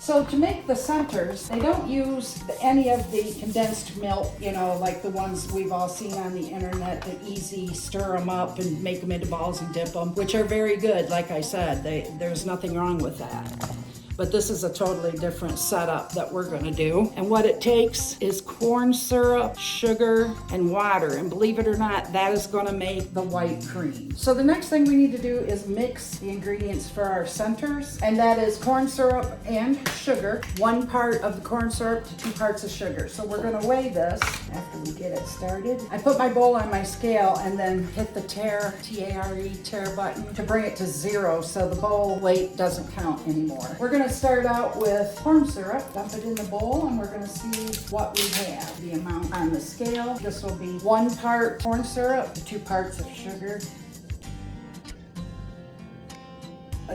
So to make the centers, they don't use any of the condensed milk, you know, like the ones we've all seen on the internet, the easy stir them up and make them into balls and dip them, which are very good. Like I said, there's nothing wrong with that. But this is a totally different setup that we're gonna do. And what it takes is corn syrup, sugar, and water. And believe it or not, that is gonna make the white cream. So the next thing we need to do is mix the ingredients for our centers. And that is corn syrup and sugar. 1 part of the corn syrup to 2 parts of sugar. So we're gonna weigh this after we get it started. I put my bowl on my scale and then hit the tare, T-A-R-E, tare button to bring it to 0 so the bowl weight doesn't count anymore. We're gonna start out with corn syrup, dump it in the bowl, and we're gonna see what we have. The amount on the scale, this will be 1 part corn syrup, 2 parts of sugar,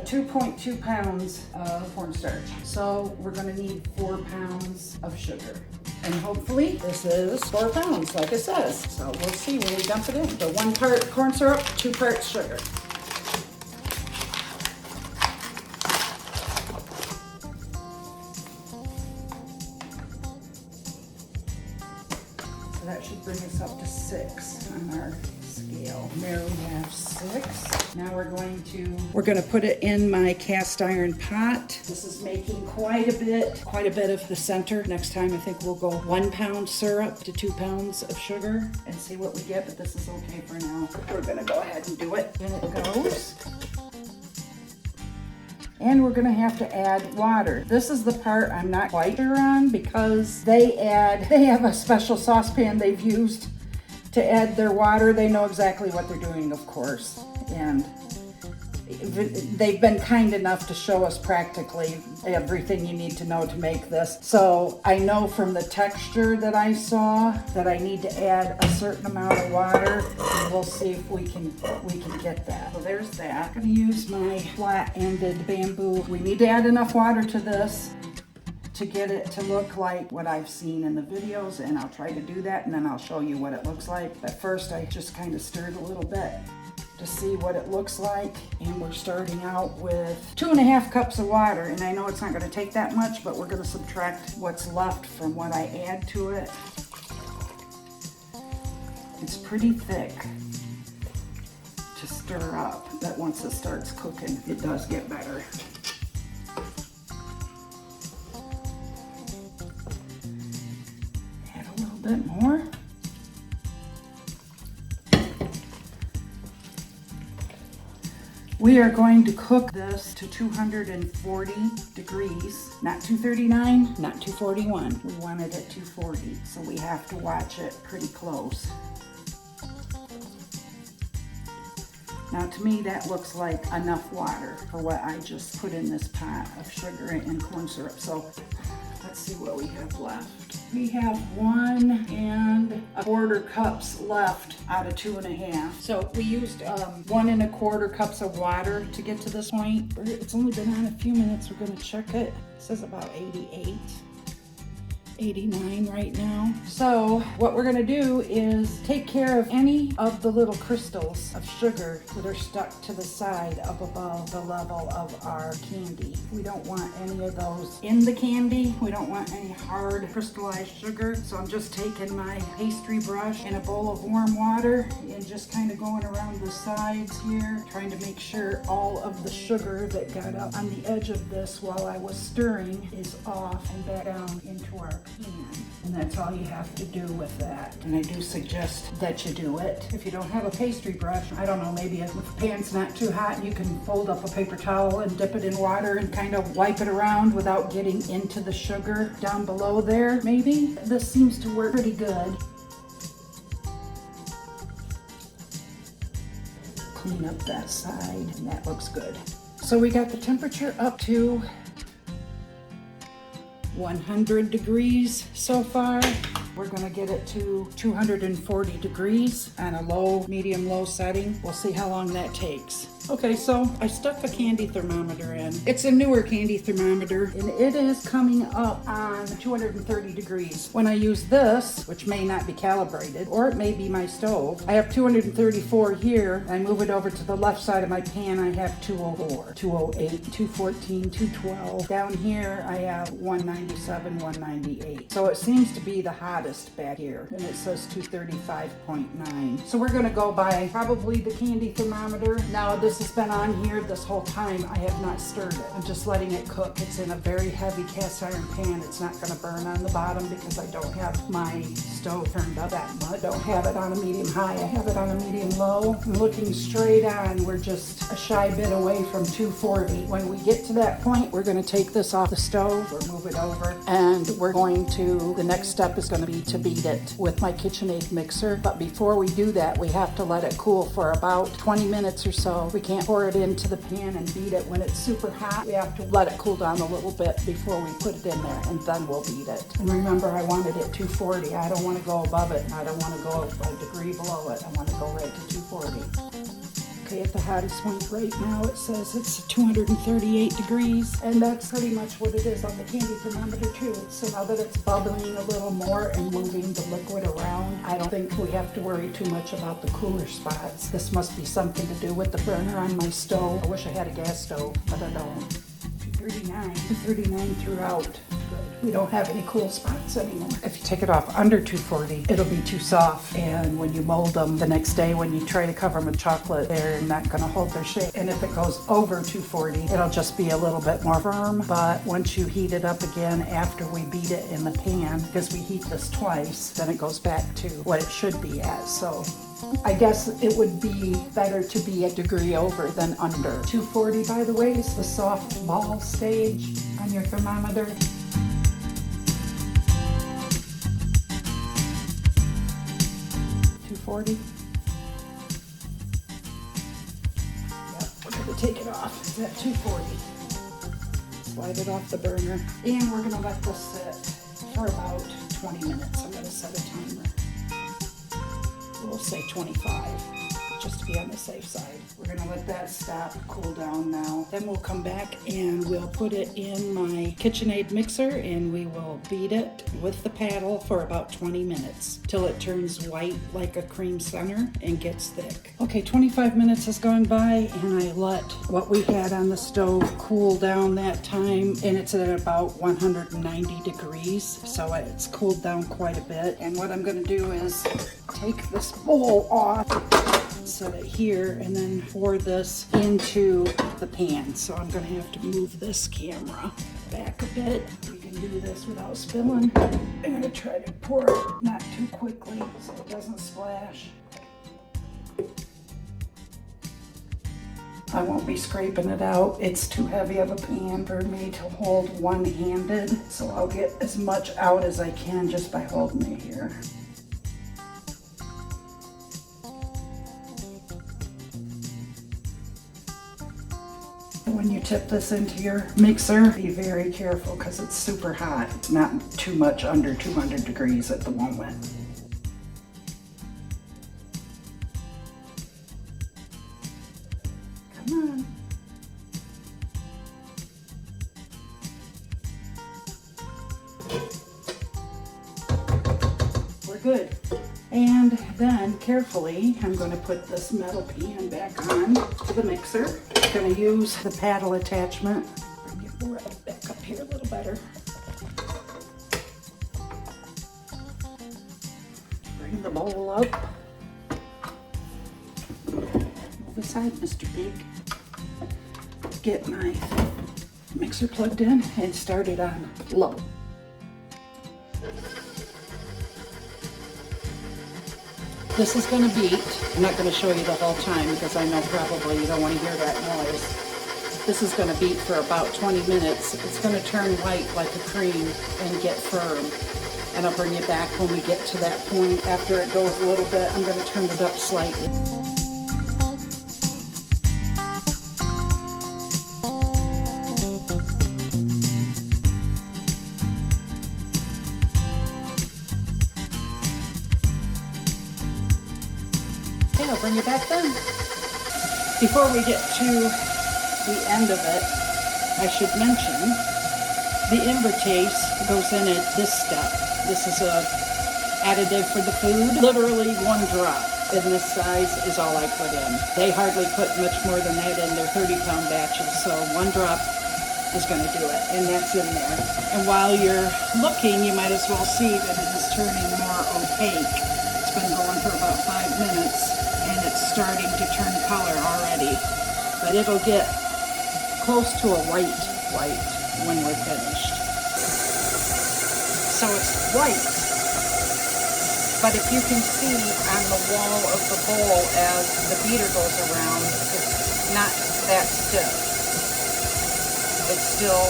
2.2 pounds of cornstarch. So we're gonna need 4 pounds of sugar. And hopefully this is 4 pounds, like it says. So we'll see when we dump it in. So 1 part corn syrup, 2 parts sugar. So that should bring us up to 6 on our scale. There we have 6. Now we're going to put it in my cast iron pot. This is making quite a bit of the center. Next time I think we'll go 1 pound syrup to 2 pounds of sugar and see what we get, but this is okay for now. We're gonna go ahead and do it. In it goes. And we're gonna have to add water. This is the part I'm not quite sure on because they have a special saucepan they've used to add their water. They know exactly what they're doing, of course. And they've been kind enough to show us practically everything you need to know to make this. So I know from the texture that I saw that I need to add a certain amount of water, and we'll see if we can get that. So there's that. I'm gonna use my flat-ended bamboo. We need to add enough water to this to get it to look like what I've seen in the videos, and I'll try to do that, and then I'll show you what it looks like. At first I just kind of stirred a little bit to see what it looks like, and we're starting out with 2.5 cups of water, and I know it's not going to take that much, but we're going to subtract what's left from what I add to it. It's pretty thick to stir up, but once it starts cooking it does get better. Add a little bit more. We are going to cook this to 240 degrees, not 239, not 241. We want it at 240, so we have to watch it pretty close. Now to me that looks like enough water for what I just put in this pot of sugar and corn syrup. So let's see what we have left. We have 1 1/4 cups left out of 2.5. So we used 1 1/4 cups of water to get to this point. It's only been on a few minutes. We're gonna check it. It says about 88. 89 right now. So what we're gonna do is take care of any of the little crystals of sugar that are stuck to the side up above the level of our candy. We don't want any of those in the candy. We don't want any hard crystallized sugar. So I'm just taking my pastry brush in a bowl of warm water and just kind of going around the sides here, trying to make sure all of the sugar that got up on the edge of this while I was stirring is off and back down into our pan. And that's all you have to do with that. And I do suggest that you do it. If you don't have a pastry brush, I don't know, maybe if the pan's not too hot, you can fold up a paper towel and dip it in water and kind of wipe it around without getting into the sugar down below there, maybe. This seems to work pretty good. Clean up that side, and that looks good. So we got the temperature up to 100 degrees so far. We're gonna get it to 240 degrees on a low, medium low setting. We'll see how long that takes. Okay, so I stuck a candy thermometer in. It's a newer candy thermometer, and it is coming up on 230 degrees. When I use this, which may not be calibrated, or it may be my stove, I have 234 here. I move it over to the left side of my pan, I have 204, 208, 214, 212. Down here, I have 197, 198. So it seems to be the hottest back here, and it says 235.9. So we're gonna go by probably the candy thermometer. Now this has been on here this whole time. I have not stirred it. I'm just letting it cook. It's in a very heavy cast iron pan. It's not going to burn on the bottom because I don't have my stove turned up that much. I don't have it on a medium high. I have it on a medium low. I'm looking straight on. We're just a shy bit away from 240. When we get to that point, we're going to take this off the stove or move it over, and we're going to, the next step is going to be to beat it with my KitchenAid mixer. But before we do that, we have to let it cool for about 20 minutes or so. We can't pour it into the pan and beat it when it's super hot. We have to let it cool down a little bit before we put it in there, and then we'll beat it. And remember, I wanted it 240. I don't want to go above it, and I don't want to go a degree below it. I want to go right to 240. Okay, at the hottest point right now, it says it's 238 degrees, and that's pretty much what it is on the candy thermometer too. So now that it's bubbling a little more and moving the liquid around, I don't think we have to worry too much about the cooler spots. This must be something to do with the burner on my stove. I wish I had a gas stove, but I don't. 239 throughout. Good. We don't have any cool spots anymore. If you take it off under 240, it'll be too soft, and when you mold them the next day, when you try to cover them with chocolate, they're not going to hold their shape. And if it goes over 240, it'll just be a little bit more firm. But once you heat it up again after we beat it in the pan, because we heat this twice, then it goes back to what it should be at. So I guess it would be better to be a degree over than under. 240, by the way, is the soft ball stage on your thermometer. 240. Yep, we're gonna take it off. It's at 240. Slide it off the burner, and we're gonna let this sit for about 20 minutes. I'm gonna set a timer. We'll say 25, just to be on the safe side. We're gonna let that stop, cool down now. Then we'll come back and we'll put it in my KitchenAid mixer, and we will beat it with the paddle for about 20 minutes till it turns white like a cream center and gets thick. Okay, 25 minutes has gone by, and I let what we had on the stove cool down that time, and it's at about 190 degrees, so it's cooled down quite a bit. And what I'm gonna do is take this bowl off, set it here, and then pour this into the pan. So I'm gonna have to move this camera back a bit. We can do this without spilling. I'm gonna try to pour it not too quickly so it doesn't splash. I won't be scraping it out. It's too heavy of a pan for me to hold one-handed, so I'll get as much out as I can just by holding it here. When you tip this into your mixer, be very careful because it's super hot. It's not too much under 200 degrees at the moment. Come on. We're good. And then carefully, I'm going to put this metal pan back on to the mixer. I'm going to use the paddle attachment. Bring your board back up here a little better. Bring the bowl up. Move aside, Mr. Pig. Get my mixer plugged in and start it on low. This is going to beat. I'm not going to show you the whole time because I know probably you don't want to hear that noise. This is going to beat for about 20 minutes. It's going to turn white like a cream and get firm. And I'll bring you back when we get to that point. After it goes a little bit, I'm going to turn it up slightly. bring you back then. Before we get to the end of it, I should mention the Invertase goes in at this step. This is a additive for the food. Literally 1 drop in this size is all I put in. They hardly put much more than that in their 30-pound batches, so 1 drop is going to do it, and that's in there. And while you're looking, you might as well see that it is turning more opaque. It's been going for about 5 minutes, and it's starting to turn color already. But it'll get close to a white when we're finished. So it's white, but if you can see on the wall of the bowl as the beater goes around, it's not that stiff. It's still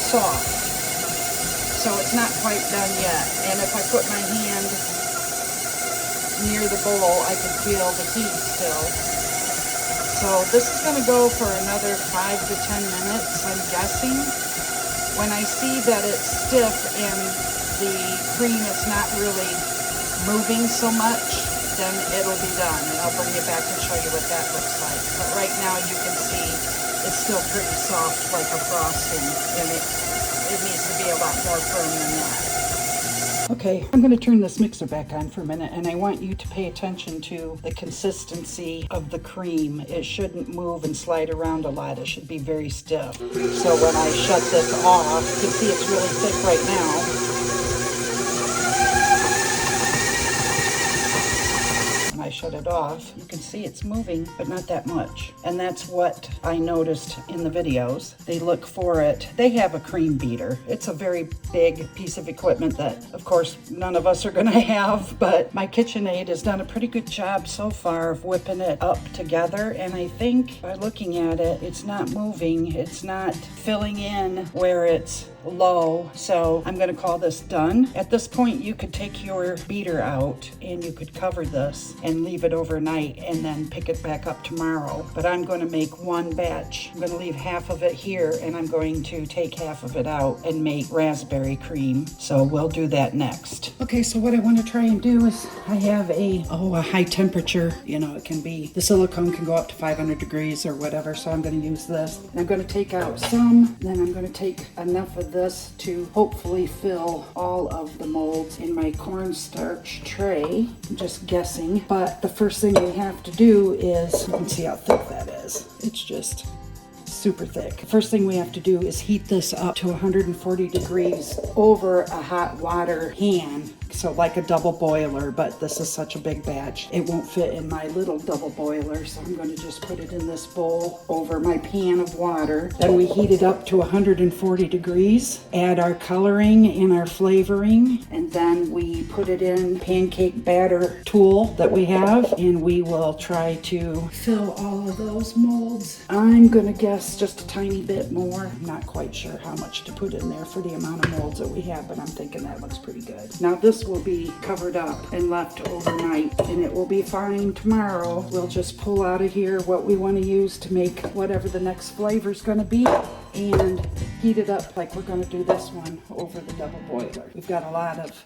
soft. So it's not quite done yet. And if I put my hand near the bowl, I can feel the heat still. So this is going to go for another 5 to 10 minutes, I'm guessing. When I see that it's stiff and the cream is not really moving so much, then it'll be done. And I'll bring you back and show you what that looks like. But right now you can see it's still pretty soft like a frosting, and it needs to be a lot more firm than that. Okay, I'm going to turn this mixer back on for a minute, and I want you to pay attention to the consistency of the cream. It shouldn't move and slide around a lot. It should be very stiff. So when I shut this off, you can see it's really thick right now. I shut it off, you can see it's moving, but not that much. And that's what I noticed in the videos. They look for it. They have a cream beater. It's a very big piece of equipment that, of course, none of us are gonna have, but my KitchenAid has done a pretty good job so far of whipping it up together. And I think by looking at it, it's not moving. It's not filling in where it's low. So I'm gonna call this done. At this point, you could take your beater out and you could cover this and leave it overnight and then pick it back up tomorrow. But I'm going to make 1 batch. I'm going to leave half of it here and I'm going to take half of it out and make raspberry cream. So we'll do that next. Okay, so what I want to try and do is I have a high temperature, it can be, the silicone can go up to 500 degrees or whatever. So I'm going to use this. And I'm going to take out some, then I'm going to take enough of this to hopefully fill all of the molds in my cornstarch tray. I'm just guessing, but the first thing we have to do is, you can see how thick that is. It's just super thick. The first thing we have to do is heat this up to 140 degrees over a hot water pan. So like a double boiler, but this is such a big batch. It won't fit in my little double boiler, so I'm going to just put it in this bowl over my pan of water. Then we heat it up to 140 degrees, add our coloring and our flavoring, and then we put it in pancake batter tool that we have, and we will try to fill all of those molds. I'm going to guess just a tiny bit more. I'm not quite sure how much to put in there for the amount of molds that we have, but I'm thinking that looks pretty good. Now this will be covered up and left overnight, and it will be fine tomorrow. We'll just pull out of here what we want to use to make whatever the next flavor is going to be and heat it up like we're going to do this one over the double boiler. We've got a lot of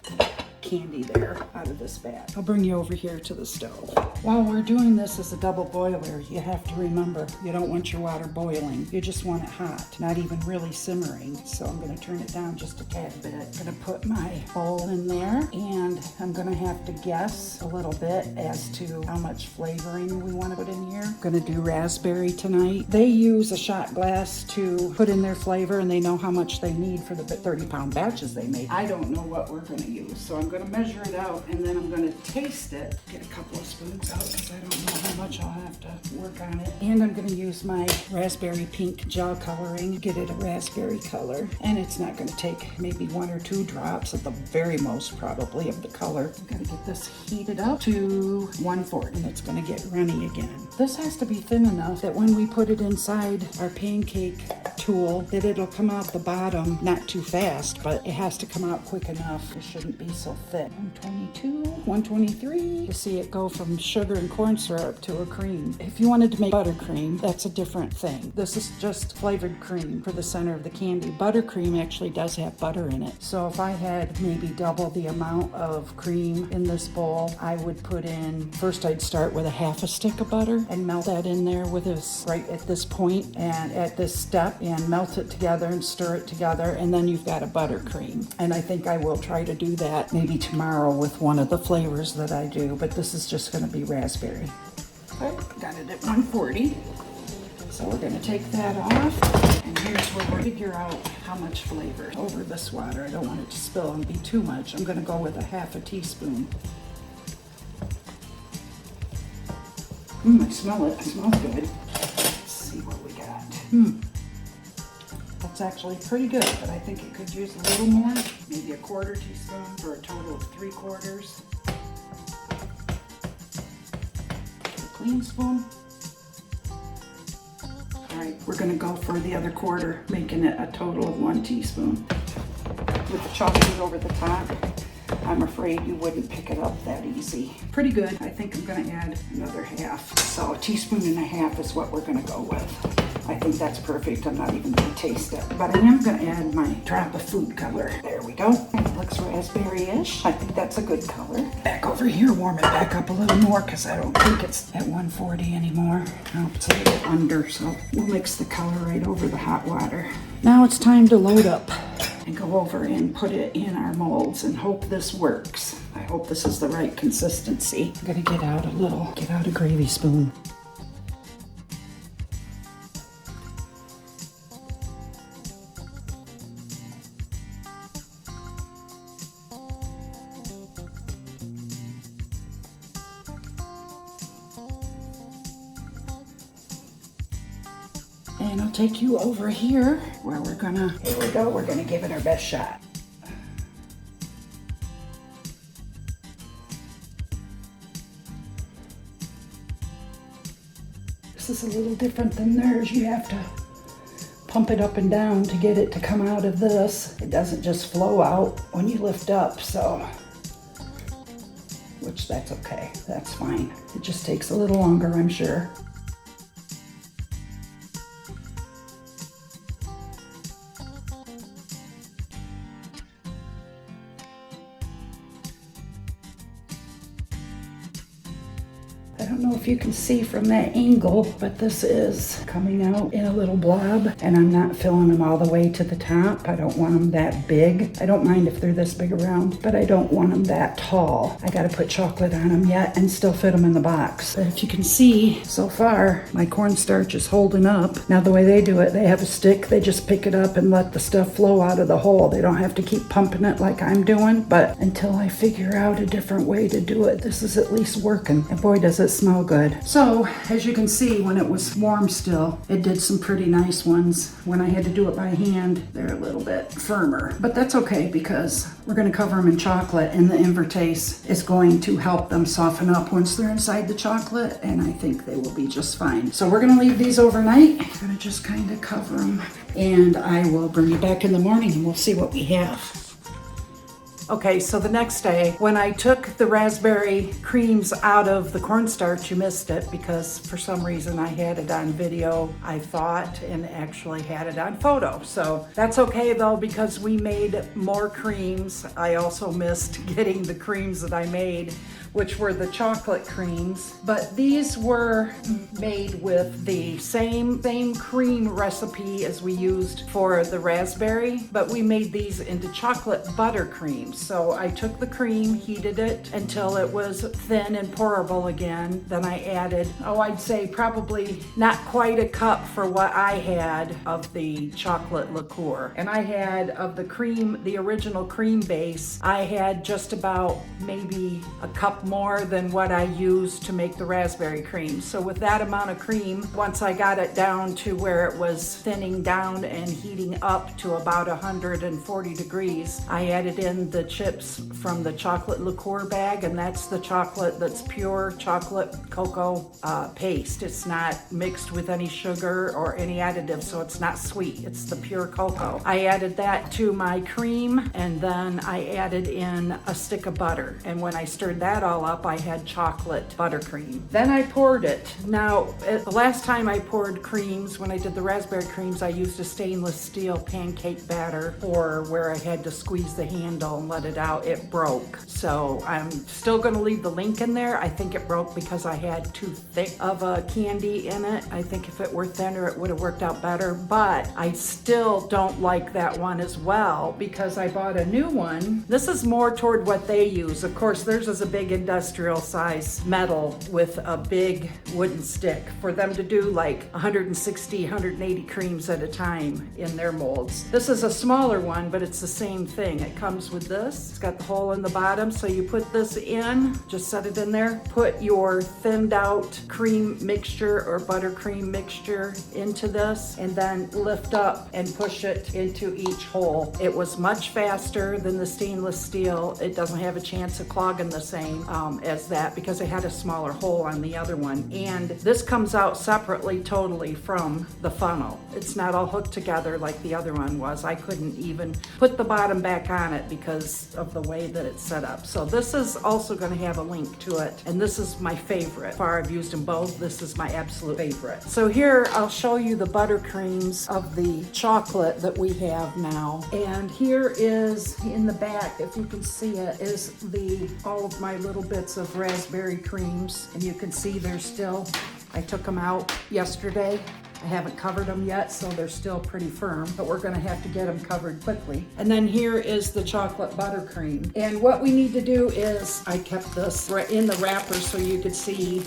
candy there out of this vat. I'll bring you over here to the stove. While we're doing this as a double boiler, you have to remember, you don't want your water boiling. You just want it hot, not even really simmering. So I'm going to turn it down just a tad bit. I'm going to put my bowl in there, and I'm going to have to guess a little bit as to how much flavoring we want to put in here. I'm going to do raspberry tonight. They use a shot glass to put in their flavor, and they know how much they need for the 30-pound batches they make. I don't know what we're going to use, so I'm going to measure it out, and then I'm going to taste it. Get a couple of spoons out because I don't know how much I'll have to work on it. And I'm going to use my raspberry pink gel coloring, get it a raspberry color. And it's not going to take maybe 1 or 2 drops at the very most, probably, of the color. I'm going to get this heated up to 140, and it's going to get runny again. This has to be thin enough that when we put it inside our pancake tool that it'll come out the bottom, not too fast, but it has to come out quick enough. It shouldn't be so thick. 122, 123. You see it go from sugar and corn syrup to a cream. If you wanted to make buttercream, that's a different thing. This is just flavored cream for the center of the candy. Buttercream actually does have butter in it. So if I had maybe double the amount of cream in this bowl, I would put in, first I'd start with a half a stick of butter and melt that in there with this right at this point and at this step, and melt it together and stir it together, and then you've got a buttercream. And I think I will try to do that maybe tomorrow with one of the flavors that I do, but this is just going to be raspberry. Okay, got it at 140. So we're going to take that off, and here's where we'll figure out how much flavor over this water. I don't want it to spill and be too much. I'm going to go with a half a teaspoon. I smell it. It smells good. Let's see what we got. That's actually pretty good, but I think it could use a little more. Maybe a quarter teaspoon for a total of 3/4. A clean spoon. All right, we're gonna go for the other quarter, making it a total of 1 teaspoon. With the chocolate over the top, I'm afraid you wouldn't pick it up that easy. Pretty good. I think I'm gonna add another half. So a teaspoon and a half is what we're gonna go with. I think that's perfect. I'm not even gonna taste it. But I am gonna add my drop of food color. There we go. It looks raspberry-ish. I think that's a good color. Back over here, warm it back up a little more because I don't think it's at 140 anymore. Oh, it's a little under, so we'll mix the color right over the hot water. Now it's time to load up and go over and put it in our molds and hope this works. I hope this is the right consistency. I'm gonna get out a gravy spoon. And I'll take you over here where here we go, we're gonna give it our best shot. This is a little different than theirs. You have to pump it up and down to get it to come out of this. It doesn't just flow out when you lift up, so, which that's okay, that's fine. It just takes a little longer, I'm sure. I don't know if you can see from that angle, but this is coming out in a little blob, and I'm not filling them all the way to the top. I don't want them that big. I don't mind if they're this big around, but I don't want them that tall. I gotta put chocolate on them yet and still fit them in the box. But if you can see, so far, my cornstarch is holding up. Now the way they do it, they have a stick, they just pick it up and let the stuff flow out of the hole. They don't have to keep pumping it like I'm doing, but until I figure out a different way to do it, this is at least working. And boy, does it smell good. So, as you can see, when it was warm still, it did some pretty nice ones. When I had to do it by hand, they're a little bit firmer. But that's okay because we're going to cover them in chocolate, and the Invertase is going to help them soften up once they're inside the chocolate, and I think they will be just fine. So we're going to leave these overnight. I'm going to just kind of cover them, and I will bring you back in the morning and we'll see what we have. Okay, so the next day, when I took the raspberry creams out of the cornstarch, you missed it because for some reason I had it on video, I thought, and actually had it on photo. So that's okay though, because we made more creams. I also missed getting the creams that I made, which were the chocolate creams, but these were made with the same cream recipe as we used for the raspberry, but we made these into chocolate buttercreams. So I took the cream, heated it until it was thin and pourable again. Then I added, I'd say probably not quite a cup for what I had of the chocolate liqueur. And I had of the cream, the original cream base, I had just about maybe a cup more than what I use to make the raspberry cream. So with that amount of cream, once I got it down to where it was thinning down and heating up to about 140 degrees, I added in the chips from the chocolate liqueur bag, and that's the chocolate that's pure chocolate cocoa paste. It's not mixed with any sugar or any additives, so it's not sweet. It's the pure cocoa. I added that to my cream, and then I added in a stick of butter. And when I stirred that all up, I had chocolate buttercream. Then I poured it. Now, the last time I poured creams, when I did the raspberry creams, I used a stainless steel pancake batter for where I had to squeeze the handle and let it out. It broke. So I'm still gonna leave the link in there. I think it broke because I had too thick of a candy in it. I think if it were thinner, it would have worked out better, but I still don't like that one as well because I bought a new one. This is more toward what they use. Of course, theirs is a big industrial size metal with a big wooden stick for them to do like 160, 180 creams at a time in their molds. This is a smaller one, but it's the same thing. It comes with this. It's got the hole in the bottom, so you put this in, just set it in there, put your thinned out cream mixture or buttercream mixture into this, and then lift up and push it into each hole. It was much faster than the stainless steel. It doesn't have a chance of clogging the same as that because it had a smaller hole on the other one. And this comes out separately totally from the funnel. It's not all hooked together like the other one was. I couldn't even put the bottom back on it because of the way that it's set up. So this is also going to have a link to it, and this is my favorite. So far I've used them both. This is my absolute favorite. So here I'll show you the buttercreams of the chocolate that we have now. And here is in the back, if you can see it, is all of my little bits of raspberry creams. And you can see they're still, I took them out yesterday. I haven't covered them yet, so they're still pretty firm, but we're gonna have to get them covered quickly. And then here is the chocolate buttercream. And what we need to do is, I kept this in the wrapper so you could see.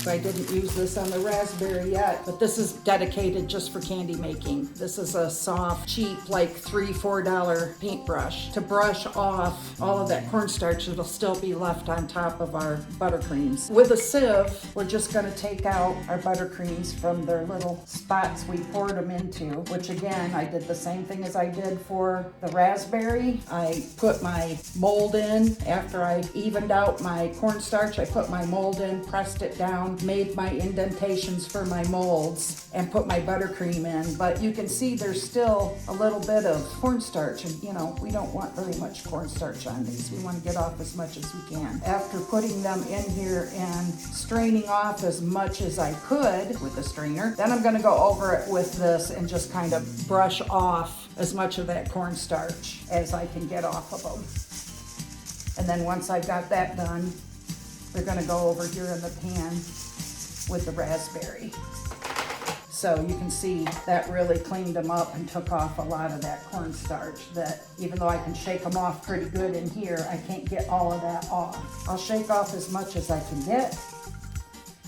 I didn't use this on the raspberry yet, but this is dedicated just for candy making. This is a soft, cheap, like $3, $4 paintbrush to brush off all of that cornstarch that'll still be left on top of our buttercreams. With a sieve, we're just gonna take out our buttercreams from their little spots we poured them into, which again, I did the same thing as I did for the raspberry. I put my mold in after I evened out my cornstarch. I put my mold in, pressed it down, made my indentations for my molds, and put my buttercream in. But you can see there's still a little bit of cornstarch, and you know, we don't want very much cornstarch on these. We want to get off as much as we can. After putting them in here and straining off as much as I could with the strainer, then I'm going to go over it with this and just kind of brush off as much of that cornstarch as I can get off of them. And then once I've got that done, we're going to go over here in the pan with the raspberry. So you can see that really cleaned them up and took off a lot of that cornstarch that even though I can shake them off pretty good in here, I can't get all of that off. I'll shake off as much as I can get.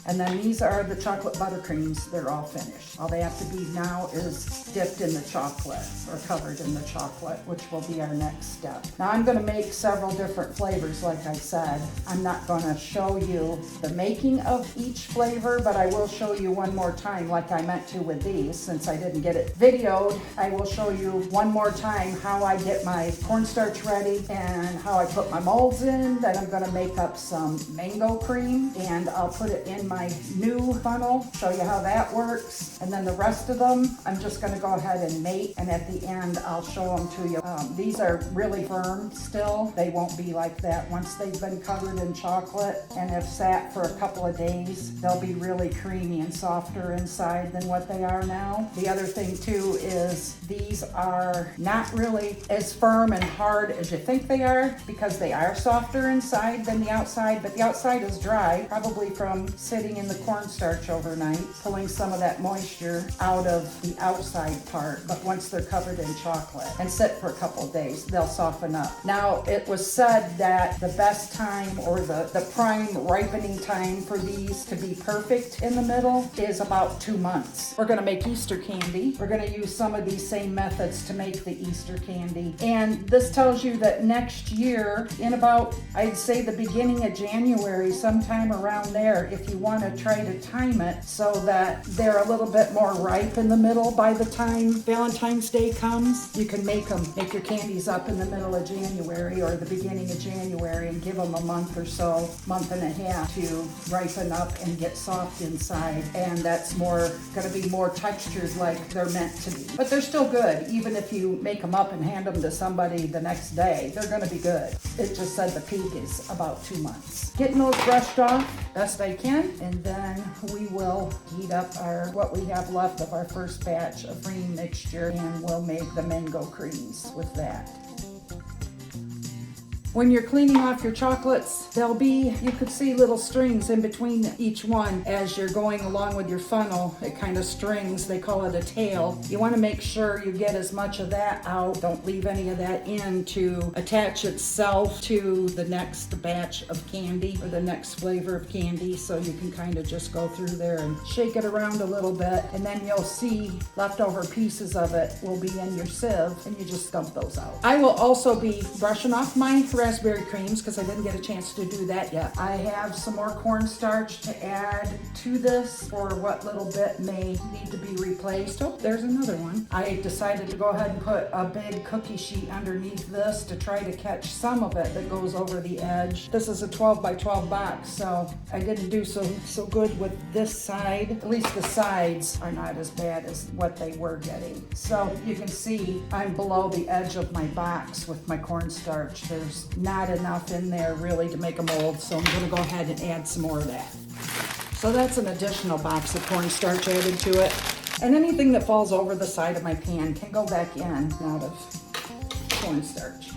And then these are the chocolate buttercreams. They're all finished. All they have to be now is dipped in the chocolate or covered in the chocolate, which will be our next step. Now I'm gonna make several different flavors, like I said. I'm not gonna show you the making of each flavor, but I will show you one more time like I meant to with these. Since I didn't get it videoed, I will show you one more time how I get my cornstarch ready and how I put my molds in. Then I'm gonna make up some mango cream and I'll put it in my new funnel, show you how that works. And then the rest of them, I'm just gonna go ahead and mate, and at the end, I'll show them to you. These are really firm still. They won't be like that once they've been covered in chocolate and have sat for a couple of days. They'll be really creamy and softer inside than what they are now. The other thing too is these are not really as firm and hard as you think they are because they are softer inside than the outside, but the outside is dry, probably from sitting sitting in the cornstarch overnight, pulling some of that moisture out of the outside part. But once they're covered in chocolate and sit for a couple of days, they'll soften up. Now, it was said that the best time, or the prime ripening time for these to be perfect in the middle is about 2 months. We're gonna make Easter candy. We're gonna use some of these same methods to make the Easter candy. And this tells you that next year, in about, I'd say the beginning of January, sometime around there, if you wanna try to time it so that they're a little bit more ripe in the middle by the time Valentine's Day comes, you can make your candies up in the middle of January or the beginning of January and give them a month or so, month and a half to ripen up and get soft inside. And that's gonna be more textured like they're meant to be. But they're still good, even if you make them up and hand them to somebody the next day, they're gonna be good. It just said the peak is about 2 months. Getting those brushed off best I can, and then we will heat up what we have left of our first batch of cream mixture, and we'll make the mango creams with that. When you're cleaning off your chocolates, you could see little strings in between each one as you're going along with your funnel. It kind of strings, they call it a tail. You want to make sure you get as much of that out. Don't leave any of that in to attach itself to the next batch of candy or the next flavor of candy. So you can kind of just go through there and shake it around a little bit, and then you'll see leftover pieces of it will be in your sieve, and you just dump those out. I will also be brushing off my raspberry creams because I didn't get a chance to do that yet. I have some more cornstarch to add to this for what little bit may need to be replaced. Oh, there's another one. I decided to go ahead and put a big cookie sheet underneath this to try to catch some of it that goes over the edge. This is a 12 by 12 box, so I didn't do so good with this side. At least the sides are not as bad as what they were getting. So you can see I'm below the edge of my box with my cornstarch. There's not enough in there really to make a mold, so I'm gonna go ahead and add some more of that. So that's an additional box of cornstarch added to it. And anything that falls over the side of my pan can go back in out of cornstarch.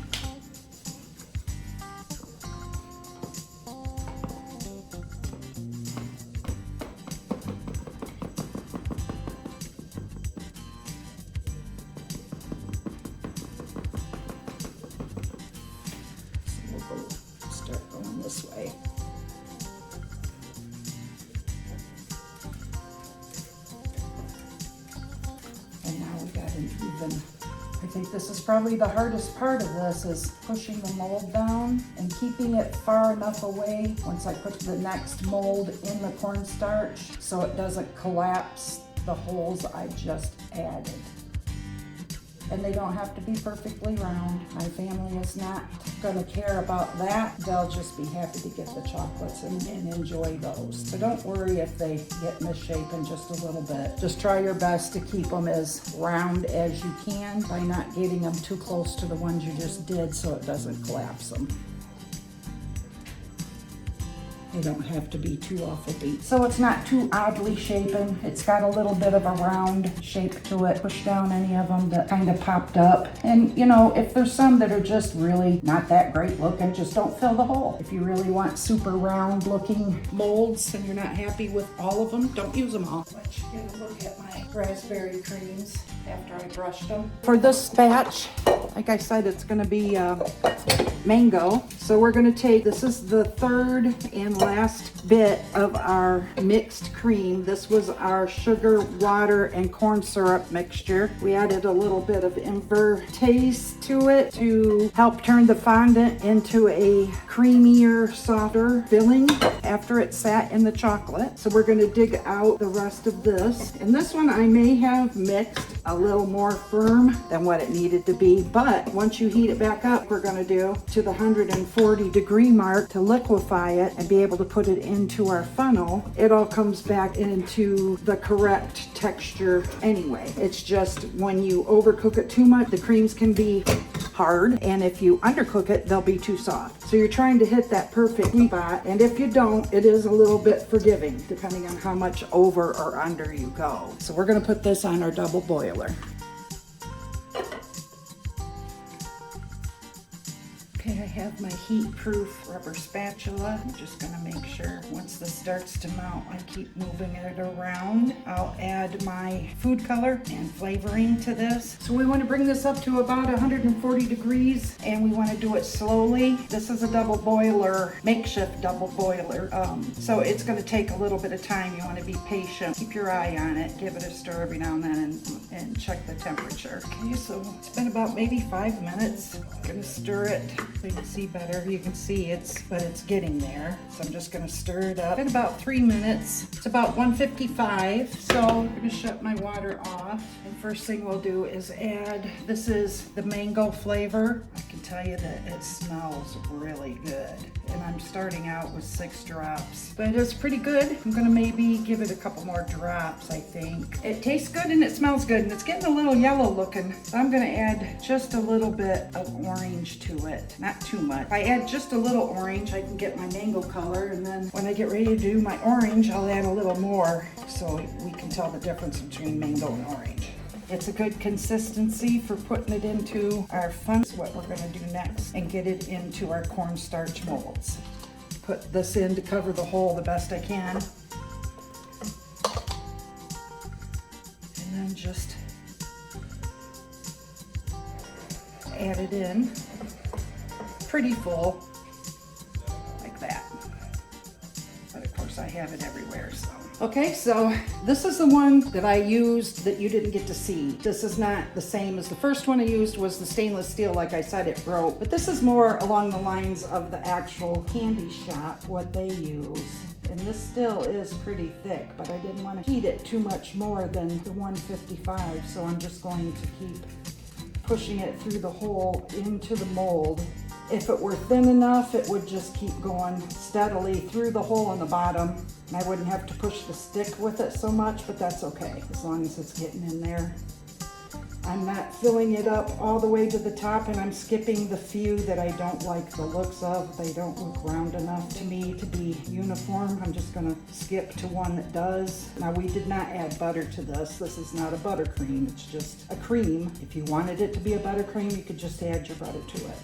Start going this way. And now we got an even, I think this is probably the hardest part of this, is pushing the mold down and keeping it far enough away once I put the next mold in the cornstarch so it doesn't collapse the holes I just added. And they don't have to be perfectly round. My family is not gonna care about that. They'll just be happy to get the chocolates and enjoy those. So don't worry if they get misshapen just a little bit. Just try your best to keep them as round as you can by not getting them too close to the ones you just did so it doesn't collapse them. They don't have to be too awful deep. So it's not too oddly shapen. It's got a little bit of a round shape to it. Push down any of them that kind of popped up. And you know, if there's some that are just really not that great looking, just don't fill the hole. If you really want super round looking molds and you're not happy with all of them, don't use them all. Let's get a look at my raspberry creams after I brushed them. For this batch, like I said, it's gonna be mango. So we're gonna take, this is the third and last bit of our mixed cream. This was our sugar, water, and corn syrup mixture. We added a little bit of Invertase to it to help turn the fondant into a creamier, softer filling after it sat in the chocolate. So we're gonna dig out the rest of this. And this one I may have mixed a little more firm than what it needed to be, but once you heat it back up, we're gonna do to the 140-degree mark to liquefy it and be able to put it into our funnel. It all comes back into the correct texture anyway. It's just when you overcook it too much, the creams can be hard, and if you undercook it, they'll be too soft. So you're trying to hit that perfect spot, and if you don't, it is a little bit forgiving depending on how much over or under you go. So we're gonna put this on our double boiler. Okay, I have my heat-proof rubber spatula. I'm just gonna make sure once this starts to melt, I keep moving it around. I'll add my food color and flavoring to this. So we want to bring this up to about 140 degrees, and we want to do it slowly. This is a double boiler, makeshift double boiler. So it's going to take a little bit of time. You want to be patient. Keep your eye on it. Give it a stir every now and then and check the temperature. Okay, so it's been about maybe 5 minutes. I'm going to stir it so you can see better. You can see but it's getting there. So I'm just going to stir it up. In about 3 minutes. It's about 155. So I'm going to shut my water off. And first thing we'll do is add, this is the mango flavor. I can tell you that it smells really good. And I'm starting out with 6 drops, but it's pretty good. I'm gonna maybe give it a couple more drops, I think. It tastes good and it smells good, and it's getting a little yellow looking. So I'm gonna add just a little bit of orange to it, not too much. If I add just a little orange, I can get my mango color, and then when I get ready to do my orange, I'll add a little more so we can tell the difference between mango and orange. It's a good consistency for putting it into our fun. What we're gonna do next and get it into our cornstarch molds. Put this in to cover the hole the best I can. And then just add it in pretty full, like that. But of course I have it everywhere, so. Okay, so this is the one that I used that you didn't get to see. This is not the same as the first one I used, was the stainless steel. Like I said, it broke. But this is more along the lines of the actual candy shop, what they use. And this still is pretty thick, but I didn't want to heat it too much more than the 155. So I'm just going to keep pushing it through the hole into the mold. If it were thin enough, it would just keep going steadily through the hole on the bottom, and I wouldn't have to push the stick with it so much, but that's okay, as long as it's getting in there. I'm not filling it up all the way to the top, and I'm skipping the few that I don't like the looks of. They don't look round enough to me to be uniform. I'm just gonna skip to one that does. Now, we did not add butter to this. This is not a buttercream, it's just a cream. If you wanted it to be a buttercream, you could just add your butter to it.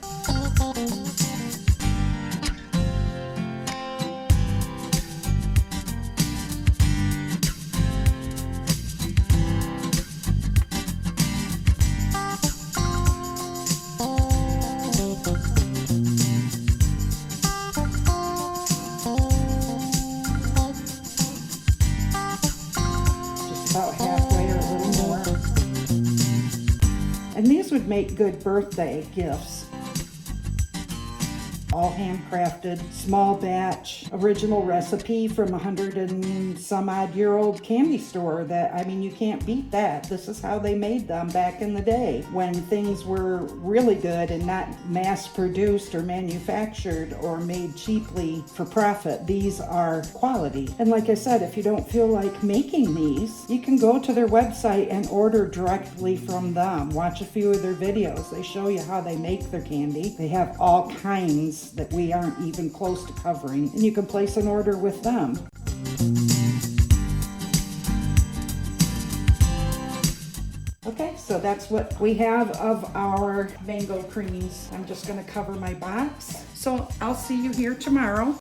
About halfway or a little more. And these would make good birthday gifts. All handcrafted, small batch, original recipe from 100 and some odd year old candy store that, I mean, you can't beat that. This is how they made them back in the day when things were really good and not mass produced or manufactured or made cheaply for profit. These are quality. And like I said, if you don't feel like making these, you can go to their website and order directly from them. Watch a few of their videos. They show you how they make their candy. They have all kinds that we aren't even close to covering, and you can place an order with them. Okay, so that's what we have of our mango creams. I'm just going to cover my box. So I'll see you here tomorrow.